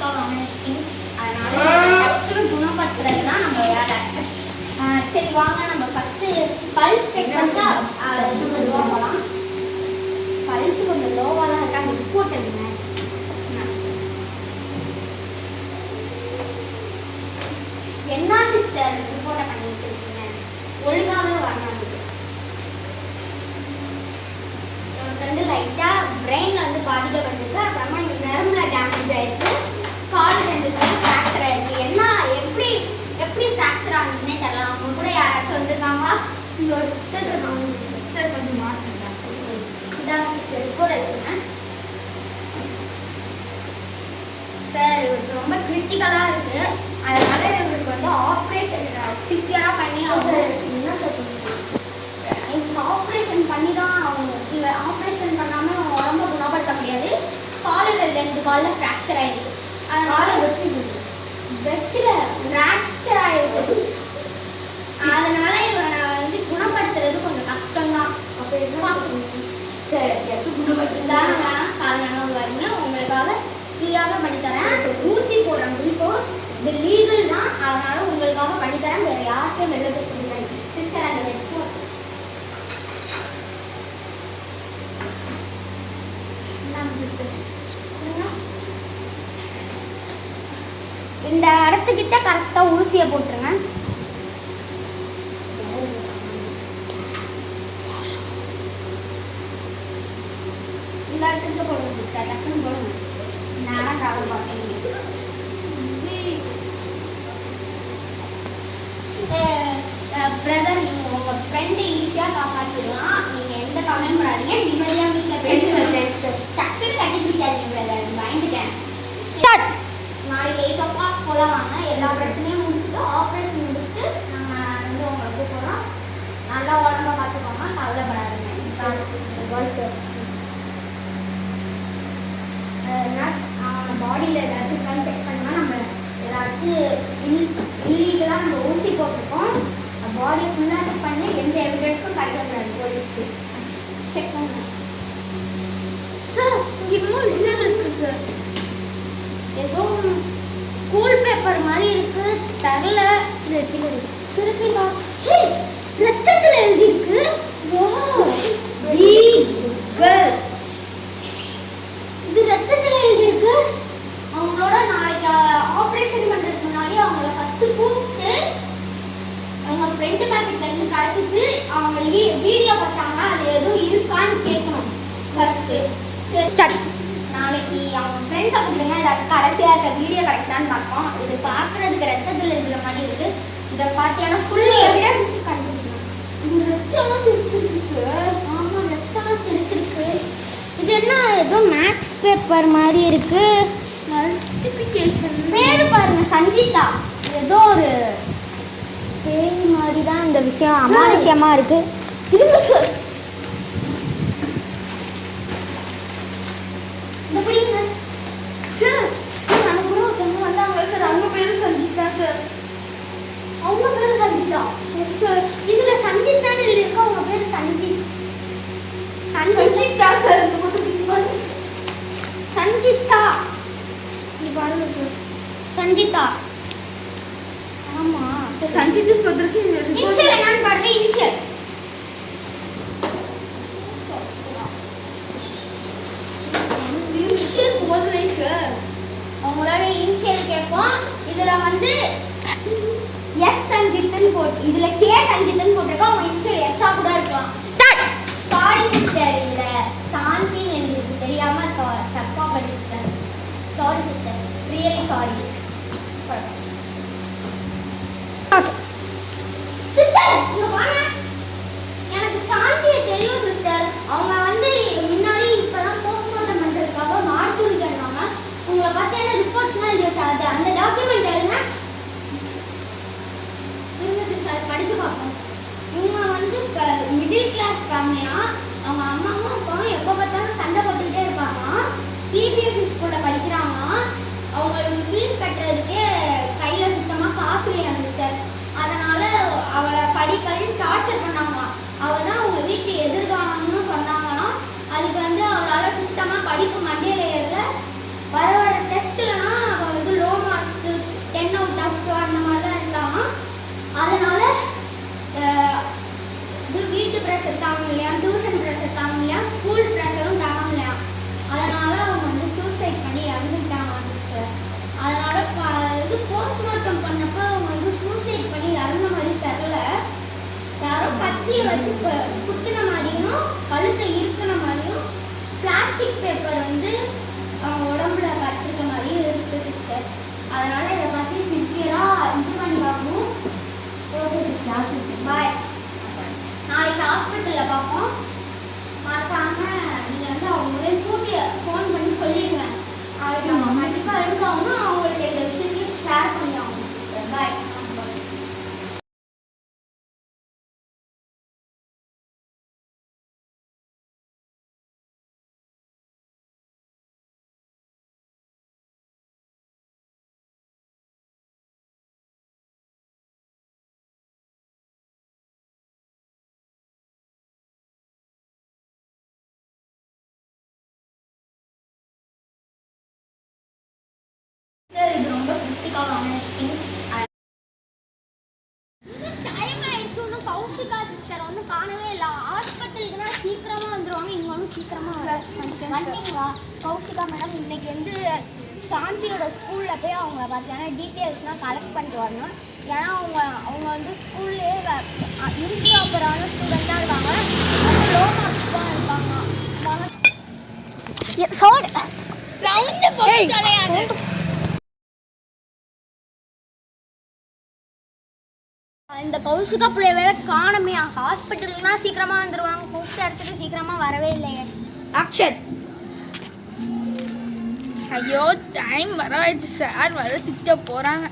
கிரிட்டிக்கலான thing. அதனால டக்குனு குணப்படுத்துறது தான் நம்ம வேலை. சரி வாங்க நம்ம ஃபஸ்ட்டு பல்ஸ் செக் பண்ணிட்டா லோவாக போகலாம். பல்ஸ் கொஞ்சம் லோவாக தான் இருக்கா. அந்த ரிப்போர்ட் எடுங்க. என்ன சிஸ்டர் ரிப்போர்ட்டை பண்ணிட்டு இருக்கீங்க? ஒழுங்காகவே வரணும். வந்து லைட்டாக பிரெயினில் வந்து பாதிக்கப்பட்டிருக்கு. அப்புறமா நரம்புல டேமேஜ் ஆயிருக்கு. கால் 2 ஃப்ராக்சர் ஆயிருக்கு. என்ன எப்படி ஃப்ராக்சர் ஆனிச்சுன்னே தெரியல. அவங்க கூட யாராச்சும் வந்திருக்காங்களா? உங்களோட சிஸ்டர் சார் கொஞ்சம் மாஸ்க் இதான் சிஸ்டர் ரிப்போர்ட் வச்சுங்க சார். இவருக்கு ரொம்ப கிரிட்டிக்கலாக இருக்குது. அதனால இவருக்கு வந்து ஆப்ரேஷன் சிவியராக பண்ணி என்ன சார் இவருக்கு ஆப்ரேஷன் பண்ணி தான் அவங்க இவன் ஆப்ரேஷன் பண்ணாமல் அவங்க உடம்ப குணப்படுத்த முடியாது. காலில் 2 காலில் ஃப்ராக்சர் ஆகிடுது. அதனால வெட்டில் ஃப்ராக்சர் ஆகிடுது. அதனால இவனை வந்து குணப்படுத்துறது கொஞ்சம் கஷ்டம்தான். அப்போ என்ன சரி குணப்படுத்துதான் காரணம் வரீங்க. உங்களுக்காக ஃப்ரீயாக பண்ணித்தரேன். ஊசி போடுறேன். குளுக்கோஸ் இது லீகல் தான். அதனால உங்களுக்காக பண்ணித்தரேன். வேறு யாருக்கும் வெளில போய் சொல்லுங்கள் சிஸ்டர். அந்த வெட்டு இந்த இடத்துக்கிட்ட கரெக்டாக ஊசியை போட்டுருங்க. இந்த இடத்துக்கு போடுங்க சிஸ்டர். டக்குன்னு போடுங்க. நேரம் ட்ராவல் பார்த்தீங்க. பிரதர் நீங்கள் உங்கள் ஃப்ரெண்டு ஈஸியாக காப்பாற்றிடலாம். நீங்கள் எந்த கவலையும் படாதீங்க. நிம்மதியாக வீட்டில் பேசுகிறேன். டக்குன்னு கட்டிப்பிடிக்காதீங்க பிரதர். பயந்துட்டேன். நாளைக்கு 8 o'clock போல வாங்க. எல்லா பிரச்சனையும் முடிச்சுட்டு ஆப்ரேஷன் முடிச்சுட்டு நம்ம வந்து உங்களுக்கு போகிறோம். நல்லா உடம்ப பார்த்துக்கோங்க. கவலைப்படாதீங்க. நர்ஸ் பாடியில் ஏதாச்சும் இருக்கான்னு செக் பண்ணால் நம்ம ஏதாச்சும் இல்லீகலாக நம்ம ஊசி போட்டிருக்கோம். பாடியை ஃபுல்லாக செக் பண்ணி எந்த எவிடன்ஸும் கிடைக்கக்கூடாது போலீஸ்க்கு. செக் பண்ணுங்க சார். இங்கே இன்னும் என்ன இருக்குது சார்? ஏதோ ஸ்கூல் பேப்பர் மாதிரி இருக்கு. தரல. திருப்பி ரத்தத்தில் எழுதியிருக்கு. இது ரத்தத்தில் எழுதியிருக்கு. அவங்களோட நாளைக்கு ஆப்ரேஷன் பண்ணுறதுக்கு முன்னாடி அவங்கள ஃபஸ்ட்டு கூப்பிட்டு அவங்க ஃப்ரெண்டு பேக்கெட்லேருந்து கிடச்சிச்சு. அவங்க வீடியோ பார்த்தாங்க. அது எதுவும் இருக்கான்னு கேட்கணும் ஃபஸ்ட்டு. ஸ்டார்ட். நாளைக்கு அவங்க ஃப்ரெண்ட்ஸை கூப்பிடுங்க. ஏதாச்சும் கடைசியாக இருக்க வீடியோ கிடைக்குதான்னு பார்ப்போம். இது பார்க்குறதுக்கு ரத்தத்தில் இருக்கிற மாதிரி இருக்குது. இதை பார்த்தீங்கன்னா ஃபுல் எவிடன்ஸ் கண்டுபிடிக்கணும். இது ரத்தம்லாம் தெரிச்சிருக்கு சார். ஆமாம் ரத்தம்லாம் தெரிச்சிருக்கு. இது என்ன ஏதோ மேக்ஸ் பேப்பர் மாதிரி இருக்கு. மல்டிப்ளிகேஷன் பேர் பாருங்க சஞ்சிதா. ஏதோ ஒரு பேய் மாதிரி தான் இந்த விஷயம் அமானுஷ்யமாக இருக்கு. இருங்க சார். இந்த பிடிங்க சார். நம்ம கூட ஒருத்தவங்க வந்தாங்க சார். அவங்க பேரும் சஞ்சிதா சார். அவங்க பேர் சஞ்சிதா சார். இதில் சஞ்சிதான்னு இருக்கு. அவங்க பேர் சஞ்சிதா சார். சஞ்சிதா பாருங்க சார். சஞ்சிதா. ஆமா சஞ்சிதா சொல்றதுக்கு இனிஷியல் என்னன்னு பாருங்க. இனிஷியல் போதும் சார். அவங்களோட இனிஷியல் கேட்போம். இதுல வந்து எஸ் சஞ்சித்னு போட்டு இதுல கே சஞ்சித்னு போட்டிருக்கோம். அவங்க இனிஷியல் எஸ்ஸா கூட இருக்கலாம். Sorry sister. இதுல சாந்தின்னு எனக்கு தெரியாம தப்பா படிச்சிட்டேன். Sorry sister. Really sorry sister. இங்க வாங்க. எனக்கு சாந்தியை தெரியும் சிஸ்டர். அவங்க வந்து முன்னாடி இப்பதான் போஸ்ட்மார்ட்டம் பண்றதுக்காக மார்ச்சுரிக்கு இருந்தாங்க. உங்களை பார்த்தா ரிப்போர்ட்ஸ்லாம் எழுதி வச்சாது. அந்த டாக்குமெண்ட் எழுதுங்க. இருங்க சிஸ்டர் படிச்சு பார்ப்போம். இவங்க வந்து மிடில் கிளாஸ் ஃபேமிலினா அவங்க அம்மாவும் கௌஷிகா டைம் ஆயிடுச்சு. ஒன்றும் கௌஷிகா சிஸ்டர் ஒன்றும் காணவே இல்லை. ஹாஸ்பிட்டலுக்குனா சீக்கிரமாக வந்துடுவாங்க, இங்கே ஒன்றும் சீக்கிரமாக வந்தீங்களா? கௌஷிகா மேடம் இன்னைக்கு வந்து சாந்தியோட ஸ்கூலில் போய் அவங்கள பார்த்தீங்கன்னா டீட்டெயில்ஸ்லாம் கலெக்ட் பண்ணிட்டு வரணும். ஏன்னா அவங்க வந்து ஸ்கூல்லே இம்ப்ராப்பரான ஸ்டூடெண்ட்டாக இருக்காங்க, லோ மார்க்ஸ் தான் இருக்காங்க. இந்த கௌஷிகா பிள்ளை வேற காணமே. ஹாஸ்பிட்டலுக்குனா சீக்கிரமாக வந்துடுவாங்க, கூப்பிட்டு இடத்துக்கு சீக்கிரமாக வரவே இல்லையே. அக்ஷர் ஐயோ டைம் வர ஆயிடுச்சு சார், வர திட்ட போகிறாங்க.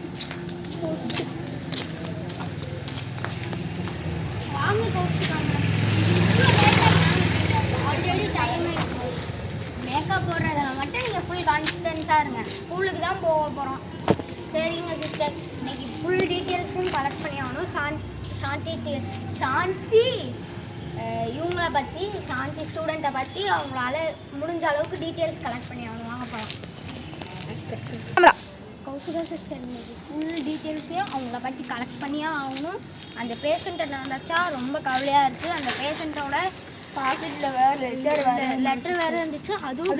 வாங்க கௌஷிகா ஆல்ரெடி டைம் ஆயிடுச்சு. மேக்கப் போடுறதுல மட்டும் நீங்கள் ஃபுல் கான்ஃபிடென்ஸாக இருங்க, ஸ்கூலுக்கு தான் போக போகிறோம். சரிங்க சிஸ்டர், இன்னைக்கு ஃபுல் டீட்டெயில்ஸும் கலெக்ட் பண்ணி ஆகணும். சாந்தி இவங்கள பற்றி, சாந்தி ஸ்டூடெண்ட்டை பற்றி அவங்களால முடிஞ்ச அளவுக்கு டீட்டெயில்ஸ் கலெக்ட் பண்ணி ஆகணும். வாங்க போகலாம். கௌஷிகா சிஸ்டர் இன்னைக்கு ஃபுல் டீட்டெயில்ஸையும் அவங்கள பற்றி கலெக்ட் பண்ணியே ஆகணும். அந்த பேஷண்ட்டை நினச்சா ரொம்ப கவலையாக இருக்குது. அந்த பேஷண்ட்டோட பாக்கெட்டில் வேறு லெட்டர் வேறு இருந்துச்சு, அதுவும்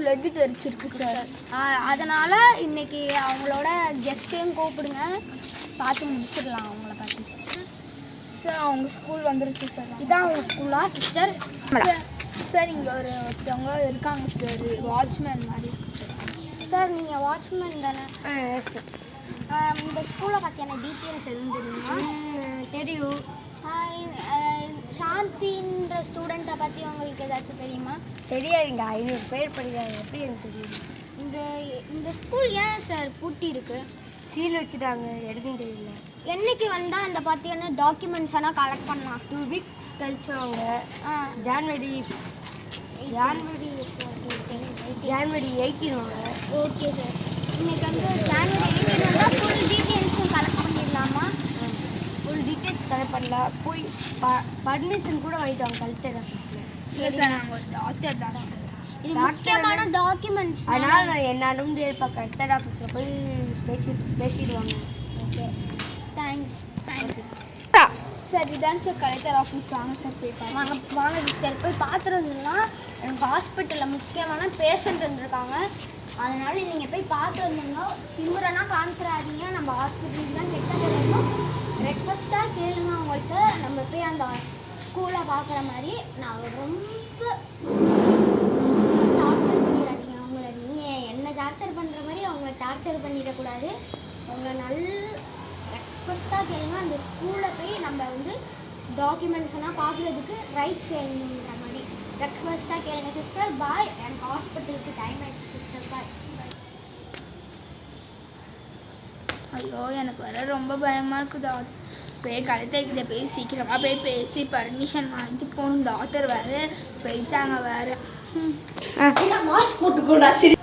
பிளட்டு தெரிச்சிருக்கு சார். அதனால் இன்னைக்கு அவங்களோட கெஸ்ட்டையும் கூப்பிடுங்க, பார்த்து முடிச்சிடலாம் அவங்கள பார்த்து. சார் அவங்க ஸ்கூல் வந்துருச்சு சார். இதான் அவங்க ஸ்கூலா சிஸ்டர்? சார் இங்கே ஒருத்தவங்க இருக்காங்க சார், வாட்ச்மேன் மாதிரி இருக்கு சார். சார் நீங்கள் வாட்ச்மேன் தானே? சார் இந்த ஸ்கூலை பற்றியான டீட்டெயில்ஸ் எதுவும் தெரியுமா? தெரியும். சாந்தின்ற ஸ்டூடெண்ட்டை பற்றி உங்களுக்கு ஏதாச்சும் தெரியுமா? தெரியாதுங்க, 500 பேர் படிக்கிறாங்க, எப்படி எனக்கு தெரியும்? இந்த ஸ்கூல் ஏன் சார் பூட்டி இருக்கு? சீல் வச்சுட்டாங்க, எடுத்துன்னு தெரியல. என்னைக்கு வந்தால் அந்த பார்த்தீங்கன்னா டாக்குமெண்ட்ஸ் எல்லாம் கலெக்ட் பண்ணலாம்? 2 வீக்ஸ் கழிச்சு அவங்க ஜான்வரி 18 வாங்க. ஓகே சார், இன்னைக்கு வந்து ஜான்வரி 18 வந்தால் ஃபுல் டீட்டெயில்ஸும் கலெக்ட் பண்ணிடலாமா? ஃபுல் டீட்டெயில்ஸ் கலெக்ட் பண்ணலாம், போய் பர்மிஷன் கூட வாங்கிட்டாங்க கலெக்டர் ஆஃபீஸில். இல்லை சார், நாங்கள் ஒரு டாக்டர் தான், இது முக்கியமான டாக்குமெண்ட்ஸ். அதனால் நான் என்னாலும் இப்போ கலெக்டர் ஆஃபீஸில் போய் பேசிடுவாங்க. Okay, thanks. சார் இதான் சார் கலெக்டர் ஆஃபீஸ், வாங்க சார் போய் வாங்க சிஸ்டர், போய் பார்த்துருந்தோம்னா எனக்கு ஹாஸ்பிட்டலில் முக்கியமான பேஷண்ட் இருந்திருக்காங்க. அதனால நீங்கள் போய் பார்த்து வந்தீங்கன்னா திமுறனா காமிச்சிடாதீங்க. நம்ம ஹாஸ்பிட்டலுக்கு தான் கெட்டது வரணும். ரெக்வஸ்ட்டாக கேளுங்க அவங்கள்ட்ட, நம்ம போய் அந்த ஸ்கூலை பார்க்குற மாதிரி. நான் ரொம்ப டார்ச்சர் பண்ணிடாதீங்க அவங்கள. நீங்கள் என்ன டார்ச்சர் பண்ணுற மாதிரி அவங்கள டார்ச்சர் பண்ணிடக்கூடாது. அவங்கள நல்ல ரெக்வஸ்ட்டாக கேளுங்க. அந்த ஸ்கூலில் போய் நம்ம வந்து டாக்குமெண்ட்ஸ் எல்லாம் பார்க்குறதுக்கு ரைட் செய்யணுங்கிற மாதிரி ரெக்வஸ்ட்டாக கேளுங்க சிஸ்டர். பாய். எனக்கு ஹாஸ்பிட்டலுக்கு டைம் ஆகிடுச்சு சிஸ்டர். பாய். ஐயோ எனக்கு வர ரொம்ப பயமாக இருக்குதா. போய் கலெக்டர்கிட்ட போய் சீக்கிரமாக போய் பேசி பர்மிஷன் வாங்கிட்டு போகணும். டாக்டர் வேறு போயிட்டாங்க வேறு. மாஸ்க் போட்டுக்கூடா சரி.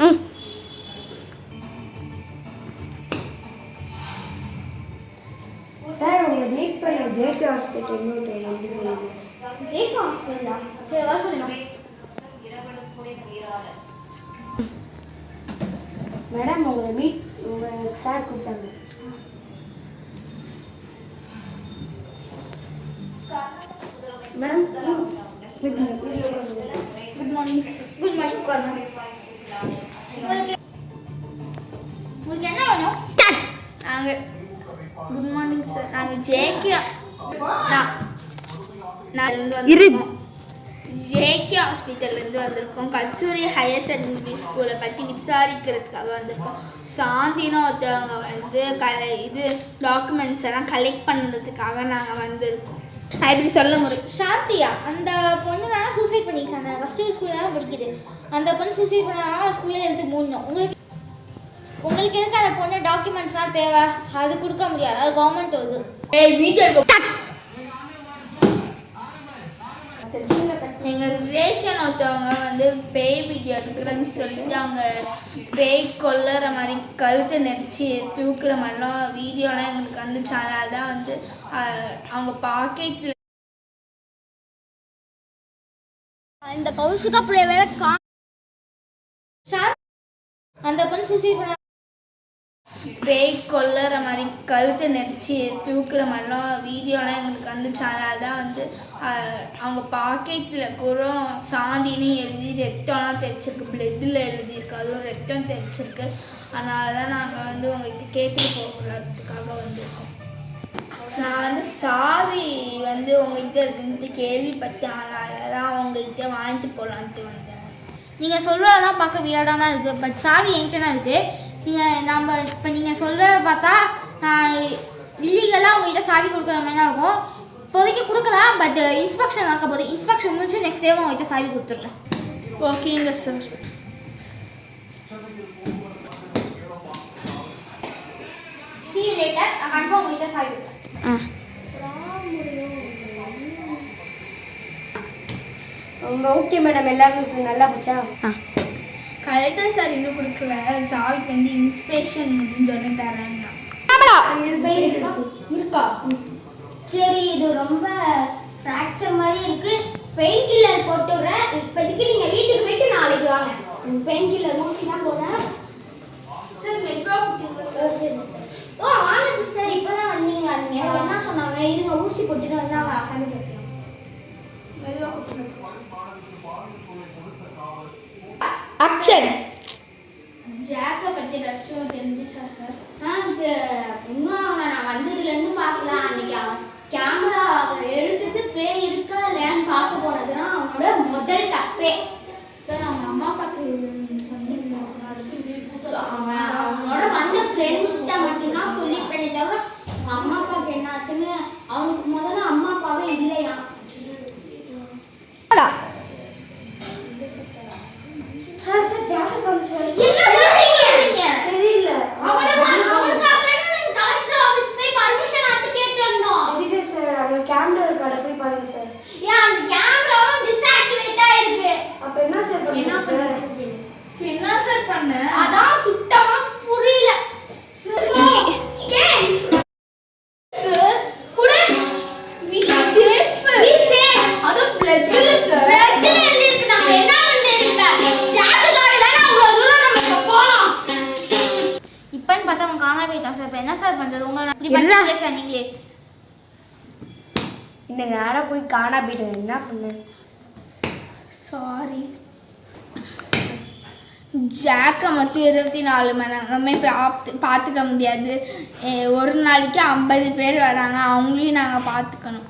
சார் உங்களை மீட் பண்ண ஜேகே ஹாஸ்பிட்டல் ஜேகே ஹாஸ்பிட்டலா? சரி வா சொல்லுங்க. மேடம் உங்களை உங்கள் சார் கூப்பிட்டாங்க. Madam good morning. Good morning. உங்களுக்கு என்ன வேணும்? நாங்கள் குட் மார்னிங் சார், நாங்கள் ஜேகே ஜேகே ஹாஸ்பிட்டல்லேருந்து வந்திருக்கோம். கஸ்தூரி ஹையர் செகண்டரி ஸ்கூலை பற்றி விசாரிக்கிறதுக்காக வந்திருக்கோம். சாந்தின்னு ஒருத்தவங்க வந்து இது டாக்குமெண்ட்ஸ் எல்லாம் கலெக்ட் பண்ணுறதுக்காக நாங்கள் வந்திருக்கோம். இப்படி சொல்ல முடியும். சாந்தியா? அந்த பொண்ணு தான் சூசைட் பண்ணிச்சு. அந்த ஃபஸ்ட்டு ஸ்கூலில் தான் படிக்குது. அந்த பொண்ணு சூசைட் பண்ணாலும் ஸ்கூலில் எடுத்து மூடணும். உங்களுக்கு எதுக்கு அந்த பொண்ணு டாக்குமெண்ட்ஸ்லாம் தேவை? அது கொடுக்க முடியாது, அது கவர்மெண்ட் வருது. எங்கள் ரிலேஷன் ஒருத்தவங்க வந்து பேய் வீடியோ எடுக்கிறேன்னு சொல்லிட்டு அவங்க பேய் கொல்லுற மாதிரி கழுத்தை நெரிச்சு தூக்குற மாதிரிலாம் வீடியோலாம் எங்களுக்கு வந்துச்சு. அதனால தான் வந்து அவங்க பாக்கெட்டில் இந்த கௌஷிகா பிள்ளை வேற அந்த பொண்ணு சூசைட் பண்ண பேய் கொல்லுற மாதிரி கழுத்தை நெரிச்சு தூக்குற மாதிரிலாம் வீடியோலாம் எங்களுக்கு வந்துச்சு. அதனால தான் வந்து அவங்க பாக்கெட்டில் கூட சாந்தின்னு எழுதி ரத்தம்லாம் தெரிச்சிருக்கு, பிளட்டில் எழுதியிருக்கு, அதுவும் ரத்தம் தெரிச்சிருக்கு. அதனால தான் நாங்கள் வந்து உங்கள்கிட்ட கேட்டுட்டு போகிறதுக்காக வந்திருக்கோம். நான் வந்து சாவி வந்து உங்கள்கிட்ட இருக்குன்ட்டு கேள்விப்பட்டேன். அதனால தான் உங்கள்கிட்ட வாங்கிட்டு போகலான்ட்டு வந்தேன். நீங்கள் சொல்கிறதெல்லாம் பார்க்க வியர்டாக தான் இருக்குது, பட் சாவி என்கிட்ட தான் இருக்குது. இப்போ நீங்கள் சொல்கிறத பார்த்தா நான் இல்லீகலாக உங்கள்கிட்ட சாவி கொடுக்குற மாதிரி தான் இருக்கும். இப்போதைக்கு கொடுக்கலாம், பட் இன்ஸ்பெக்ஷன் நடக்க போகுது. இன்ஸ்பெக்ஷன் முடிச்சு நெக்ஸ்ட் டே உங்கள்கிட்ட சாவி கொடுத்துட்றேன். ஓகேங்க சார். See you later. நான் கன்ஃபார்ம் உங்கள்கிட்ட சாவி கொடுத்துறேன். ஓகே மேடம், எல்லாருக்கும் நல்லா போச்சா? கலெக்டர் சார் இன்னும் கொடுக்கல. சாவிக்கு வந்து இன்ஸ்பெக்ஷன் முடிஞ்சோடனே தரேன்னா இருக்கா? சரி, இது ரொம்ப ஃப்ராக்சர் மாதிரி இருக்கு. பெயின் கில்லர் போட்டு விடுறேன். இப்போதைக்கு நீங்கள் வீட்டுக்கு போயிட்டு நாளைக்கு வாங்க. பெயின் கில்லர் ஊசி தான் போடுறேன். சார் மெதுவாக கொடுத்தீங்க சார். ஓ வாங்க சிஸ்டர், இப்போ தான் வந்தீங்களா? நீங்கள் என்ன சொன்னாங்க? இருங்க ஊசி போட்டுட்டு வந்தாங்க. உட்காந்து பேசலாம். மெதுவாக கொடுத்துருங்க சார். ஆக்சன். ஜாக்கை பற்றி ஏதாச்சும் தெரிஞ்சிச்சா சார்? இன்னும் அவனை நான் வந்ததுலேருந்து பார்க்கலாம். அன்னைக்கு அவன் கேமரா எடுத்துட்டு பேய் இருக்கா இல்லையான்னு பார்க்க போனதுன்னா அவனோட முதல் தப்பே. சார் அவங்க அம்மா அப்பாவுக்கு சொன்னீங்க சார். அவனோட வந்த ஃப்ரெண்ட்டை மட்டும்தான் சொல்லிப்பேனே தவிர அவங்க அம்மா அப்பாவுக்கு என்ன ஆச்சுன்னு அவனுக்கு முதல்ல அம்மா அப்பாவே இல்லையா. தெரியல. கேமரா கடை போய் பாருங்க சார். அப்ப என்ன சார் பண்ணுங்க? என்ன சார் பண்ண? அதான் சுத்தமா புரியல. சார் புடி. Be safe. Be safe. அது பிளட்ல சார். Blood எழுதிருக்கு. நம்ம என்ன பண்றது இப்ப? ஜாக்குகாரல அவ்வளவு தூரம் நம்ம இப்ப போலாம். இப்பன்னு பார்த்தா அவன் காணாம போயிட்டான் சார். இப்ப என்ன சார் பண்றது? உங்க இப்படி பண்ணீங்க சார் நீங்களே. இந்த நேரா போய் காணா போயிட்டேன். என்ன பண்ண? சாரி. ஜாக்கை மட்டும் 24 மணி நேரமே பார்த்துக்க முடியாது. ஒரு நாளைக்கு 50 பேர் வராங்க, அவங்களையும் நாங்கள் பார்த்துக்கணும்.